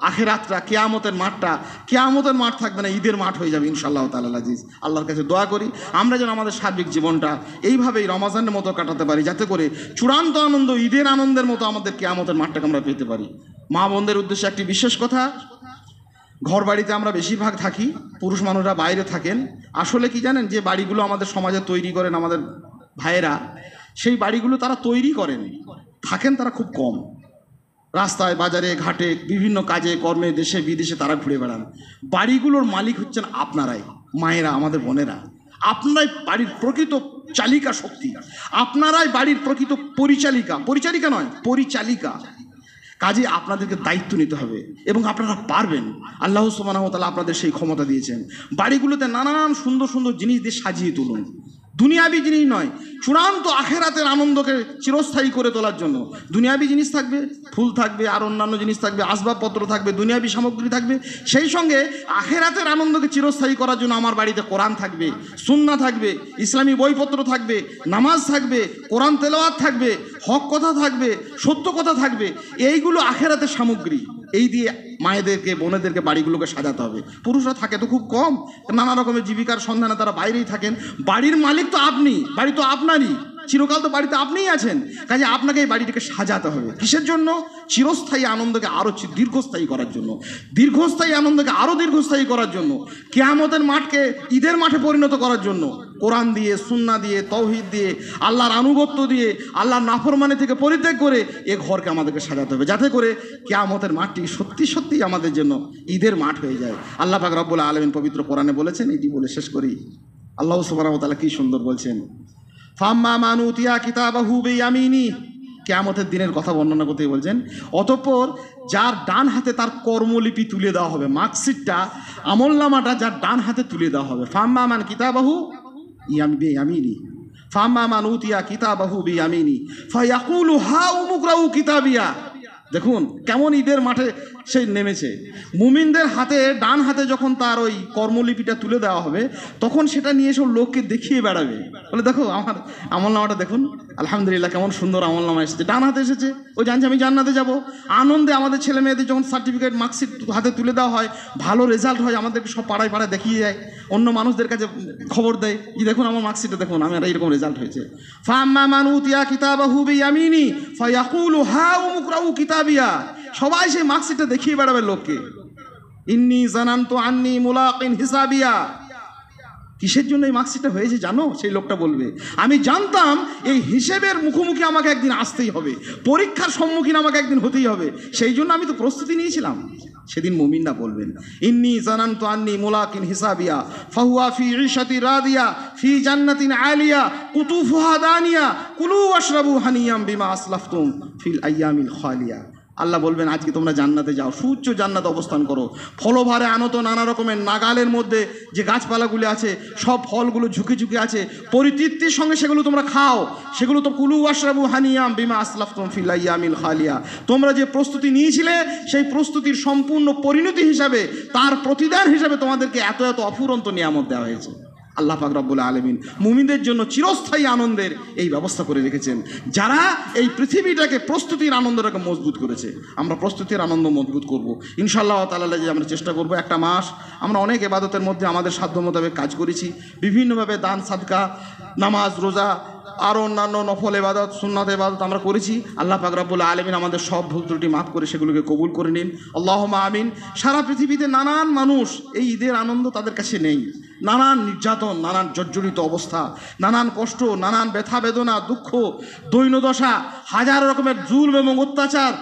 আখিরাতটা, কিয়ামতের মাঠটা কিয়ামতের মাঠ থাকবে না, ঈদের মাঠ হয়ে যাবে ইনশাআল্লাহ তাআলা আজিজ। আল্লাহর কাছে দোয়া করি আমরা যেন আমাদের সার্বিক জীবনটা এইভাবেই রমাজানের মতো কাটাতে পারি, যাতে করে চূড়ান্ত আনন্দ, ঈদের আনন্দের মতো আমাদের কিয়ামতের মাঠটাকে আমরা পেতে পারি। মা বোনদের উদ্দেশ্যে একটি বিশেষ কথা, ঘর বাড়িতে আমরা বেশিরভাগ থাকি, পুরুষ মানুষরা বাইরে থাকেন। আসলে কি জানেন, যে বাড়িগুলো আমাদের সমাজে তৈরি করেন আমাদের ভাইয়েরা, সেই বাড়িগুলো তারা তৈরি করেন, থাকেন তারা খুব কম। রাস্তায়, বাজারে, ঘাটে, বিভিন্ন কাজে কর্মে, দেশে বিদেশে তারা ঘুরে বেড়ান। বাড়িগুলোর মালিক হচ্ছেন আপনারাই, মায়েরা, আমাদের বোনেরা। আপনারাই বাড়ির প্রকৃত চালিকা শক্তি, আপনারাই বাড়ির প্রকৃত পরিচালিকা, পরিচালিকা নয়, পরিচালিকা। কাজে আপনাদেরকে দায়িত্ব নিতে হবে এবং আপনারা পারবেন। আল্লাহ সুবহানাহু ওয়া তাআলা আপনাদের সেই ক্ষমতা দিয়েছেন। বাড়িগুলোতে নানান সুন্দর সুন্দর জিনিস দিয়ে সাজিয়ে তুলুন, দুনিয়াবি জিনিস নয়, চূড়ান্ত আখেরাতের আনন্দকে চিরস্থায়ী করে তোলার জন্য। দুনিয়াবি জিনিস থাকবে, ফুল থাকবে, আর অন্যান্য জিনিস থাকবে, আসবাবপত্র থাকবে, দুনিয়াবি সামগ্রী থাকবে, সেই সঙ্গে আখেরাতের আনন্দকে চিরস্থায়ী করার জন্য আমার বাড়িতে কোরআন থাকবে, সুন্নাহ থাকবে, ইসলামী বইপত্র থাকবে, নামাজ থাকবে, কোরআন তেলাওয়াত থাকবে, হক কথা থাকবে, সত্য কথা থাকবে। এইগুলো আখেরাতের সামগ্রী। এই দিয়ে মায়েদেরকে, বোনেদেরকে বাড়িগুলোকে সাজাতে হবে। পুরুষরা থাকে তো খুব কম, নানা রকমের জীবিকার সন্ধানে তারা বাইরেই থাকেন। বাড়ির মালিক তো আপনি, বাড়ি তো আপনারই, চিরকাল তো বাড়িতে আপনিই আছেন। কাজে আপনাকে এই বাড়িটাকে সাজাতে হবে। কিসের জন্য? চিরস্থায়ী আনন্দকে আরও দীর্ঘস্থায়ী করার জন্য, দীর্ঘস্থায়ী আনন্দকে আরও দীর্ঘস্থায়ী করার জন্য, কিয়ামতের মাঠকে ঈদের মাঠে পরিণত করার জন্য। কোরআন দিয়ে, সুন্নাহ দিয়ে, তাওহীদ দিয়ে, আল্লাহর আনুগত্য দিয়ে, আল্লাহর নাফরমানি থেকে পরিত্যাগ করে এ ঘরকে আমাদেরকে সাজাতে হবে, যাতে করে কিয়ামতের মাঠটি সত্যি সত্যিই আমাদের জন্য ঈদের মাঠ হয়ে যায়। আল্লাহ পাক রব্বুল আলামিন পবিত্র কোরআনে বলেছেন, এটি বলে শেষ করি। আল্লাহ সুবহানাহু ওয়া তাআলা কি সুন্দর বলছেন, ফাম্মা মান উতিয়া কিতাবাহু বিয়ামিনি। কিয়ামতের দিনের কথা বর্ণনা করতে বলছেন, অতঃপর যার ডান হাতে তার কর্মলিপি তুলে দেওয়া হবে, মার্কশিটটা, আমলনামাটা যার ডান হাতে তুলে দেওয়া হবে। ফাম্মা মান কিতাবাহু বিয়ামিনি, ফাম্মা মান উতিয়া কিতাবাহু বিয়ামিনি ফায়াকুলু হাউমু ইকরাউ কিতাবিয়া। দেখুন কেমন ঈদের মাঠে সে নেমেছে। মুমিনদের হাতে, ডান হাতে যখন তার ওই কর্মলিপিটা তুলে দেওয়া হবে, তখন সেটা নিয়ে সব লোককে দেখিয়ে বেড়াবে, বলে দেখো আমার আমলনামাটা দেখুন, আলহামদুলিল্লাহ কেমন সুন্দর আমলনামা এসেছে, ডান হাতে এসেছে। ও জানছে আমি জান্নাতে যাব। আনন্দে আমাদের ছেলে মেয়েদের যখন সার্টিফিকেট, মার্কশিট হাতে তুলে দেওয়া হয়, ভালো রেজাল্ট হয়, আমাদেরকে সব পাড়ায় পাড়ায় দেখিয়ে যায়, অন্য মানুষদের কাছে খবর দেয়, এই দেখুন আমার মার্কশিটে দেখুন আমার এইরকম রেজাল্ট হয়েছে। ফাম্মা মান উতিয়া কিতাবাহু বিয়ামিনি ফায়াকুলু হাউমু ইকরাউ কিতাবিয়া। সবাই সেই মার্কশিটটা দেখিয়ে বেড়াবে লোককে, ইন্নী জানান্তু আন্নী মুলাকিন হিসাবিয়া। কিসের জন্য এই মার্কশিটটা হয়েছে জানো? সেই লোকটা বলবে, আমি জানতাম এই হিসেবের মুখোমুখি আমাকে একদিন আসতেই হবে, পরীক্ষার সম্মুখীন আমাকে একদিন হতেই হবে, সেই জন্য আমি তো প্রস্তুতি নিয়েছিলাম। সেদিন মুমিনরা বলবেন, ইন্নী জানান্তু আন্নী মুলাকিন হিসাবিয়া ফাহুয়া ফি ঈশাতি রাদিয়া ফি জান্নাতিন আলিয়া কুতুফুহা দানিয়া কুলু ওয়াশরাবু হানিয়াম বিমা আসলাফতুম ফিল আইয়ামিল খালিয়া। আল্লাহ বলবেন, আজকে তোমরা জান্নাতে যাও, সূর্য জান্নাতে অবস্থান করো, ফলভারে আনত, নানা রকমের নাগালের মধ্যে যে গাছপালাগুলি আছে সব ফলগুলো ঝুঁকে ঝুঁকে আছে, পরিতৃপ্তির সঙ্গে সেগুলো তোমরা খাও, সেগুলো তো কুলু ওয়াশরাবু হানিয়াম বিমা আসলাফতুম ফিল আইয়ামিল খালিয়া। তোমরা যে প্রস্তুতি নিয়েছিলে সেই প্রস্তুতির সম্পূর্ণ পরিণতি হিসাবে, তার প্রতিদান হিসাবে তোমাদেরকে এত এত অফুরন্ত নিয়ামত দেওয়া হয়েছে। আল্লাহ পাক রব্বুল আলামিন মুমিনদের জন্য চিরস্থায়ী আনন্দের এই ব্যবস্থা করে রেখেছেন, যারা এই পৃথিবীটাকে প্রস্তুতির আনন্দটাকে মজবুত করেছে। আমরা প্রস্তুতির আনন্দ মজবুত করব ইনশাআল্লাহ তাআলা। যে আমরা চেষ্টা করব, একটা মাস আমরা অনেক ইবাদতের মধ্যে আমাদের সাধ্য মোতাবেক কাজ করেছি, বিভিন্নভাবে দান, সাদকা, নামাজ, রোজা, আরও অন্যান্য নফল ইবাদত, সুন্নাত ইবাদত আমরা করেছি। আল্লাহ পাক রব্বুল আলামিন আমাদের সব ভুল ত্রুটি মাফ করে সেগুলোকে কবুল করে নিন, আল্লাহুম্মা আমিন। সারা পৃথিবীতে নানান মানুষ এই ঈদের আনন্দ তাদের কাছে নেই, নানান নির্যাতন, নানান জর্জরিত অবস্থা, নানান কষ্ট, নানান ব্যথা বেদনা, দুঃখ, দৈন্যদশা, হাজার রকমের জুলম এবং অত্যাচার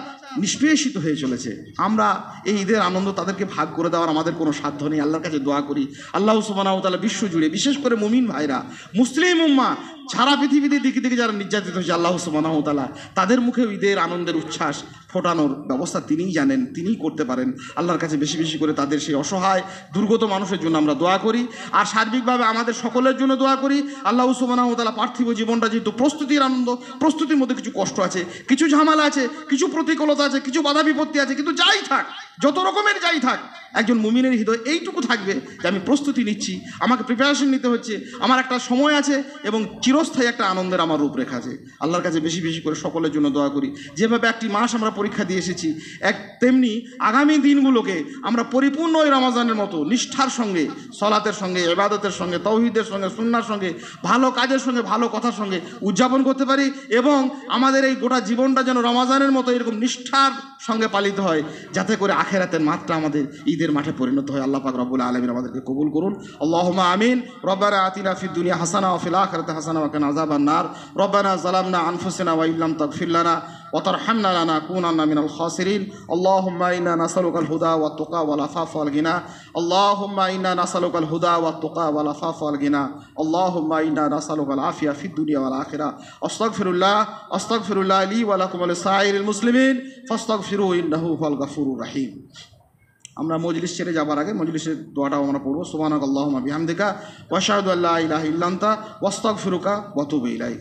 নিষ্পেষিত হয়ে চলেছে। আমরা এই ঈদের আনন্দ তাদেরকে ভাগ করে দেওয়ার আমাদের কোনো সাধ্য নেই। আল্লাহর কাছে দোয়া করি, আল্লাহ সুবহানাহু ওয়া তাআলা বিশ্ব জুড়ে, বিশেষ করে মুমিন ভাইরা, মুসলিম উম্মাহ সারা পৃথিবীতে দিকে দিকে যারা নির্যাতিত হয়েছে আল্লাহ সুবহানাহু ওয়া তাআলা তাদের মুখেও ঈদের আনন্দের উচ্ছ্বাস ফোটানোর ব্যবস্থা তিনিই জানেন, তিনিই করতে পারেন। আল্লাহর কাছে বেশি বেশি করে তাদের সেই অসহায় দুর্গত মানুষের জন্য আমরা দোয়া করি, আর সার্বিকভাবে আমাদের সকলের জন্য দোয়া করি। আল্লাহ সুবহানাহু ওয়া তাআলা পার্থিব জীবনটা যেহেতু প্রস্তুতির আনন্দ, প্রস্তুতির মধ্যে কিছু কষ্ট আছে, কিছু ঝামেলা আছে, কিছু প্রতিকূলতা আছে, কিছু বাধা বিপত্তি আছে, কিন্তু যাই থাক, যত রকমের যাই থাক, একজন মুমিনের হৃদয় এইটুকু থাকবে যে আমি প্রস্তুতি নিচ্ছি, আমাকে প্রিপারেশন নিতে হচ্ছে, আমার একটা সময় আছে এবং চিরস্থায়ী একটা আনন্দের আমার রূপরেখা আছে। আল্লাহর কাছে বেশি বেশি করে সকলের জন্য দোয়া করি। যেভাবে একটি মাস আমরা পরীক্ষা দিয়ে এসেছি, তেমনি আগামী দিনগুলোকে আমরা পরিপূর্ণ ওই রমজানের মতো নিষ্ঠার সঙ্গে, সলাতের সঙ্গে, ইবাদতের সঙ্গে, তাওহীদের সঙ্গে, সুন্নাহর সঙ্গে, ভালো কাজের সঙ্গে, ভালো কথার সঙ্গে উদযাপন করতে পারি, এবং আমাদের এই গোটা জীবনটা যেন রমজানের মতো এরকম নিষ্ঠার সঙ্গে পালিত হয়, যাতে করে আখিরাতের মাত্রা আমাদের ঈদের মাঠে পরিণত হয়। আল্লাহ পাক রব্বুল আলামিন আমাদেরকে কবুল করুন। আল্লাহুম্মা আমিন। রব্বানা আতিনা ফিদ দুনিয়া হাসানা ওয়া ফিল আখিরাতি হাসানা ওয়া কিনা আযাবান নার। রব্বানা যালামনা আনফুসানা ওয়া ইল্লাম তাগফির লানা ওয়া তারহামনা লানাকুনান্না মিনাল খাসিরিন। আল্লাহুম্মা ইন্না নাসআলুকাল হুদা ওয়াত তুকা ওয়াল আফাফা ওয়াল গিনা। আল্লাহুম্মা ইন্না নাসআলুকাল হুদা ওয়াত তুকা ওয়াল আফাফা ওয়াল গিনা। আল্লাহুম্মা ইন্না নাসআলুকাল আফিয়া ফিদ দুনিয়া ওয়াল আখিরা। আস্তাগফিরুল্লাহ লি ওয়া লাকুম ওয়া লিসাইরিল মুসলিমিন ফাস্তাগফিরুহু ইন্নাহু হুয়াল গাফুরুর রহিম। আমরা মজলিস ছেড়ে যাবার আগে মজলিসের দোয়াটাও আমরা পড়ব। সুবহানাকাল্লাহুম্মা বিহামদিকা ওয়া আশহাদু আল্লা ইলাহা ইল্লা আনতা ওয়া আস্তাগফিরুকা ওয়া আতুবু ইলাইক।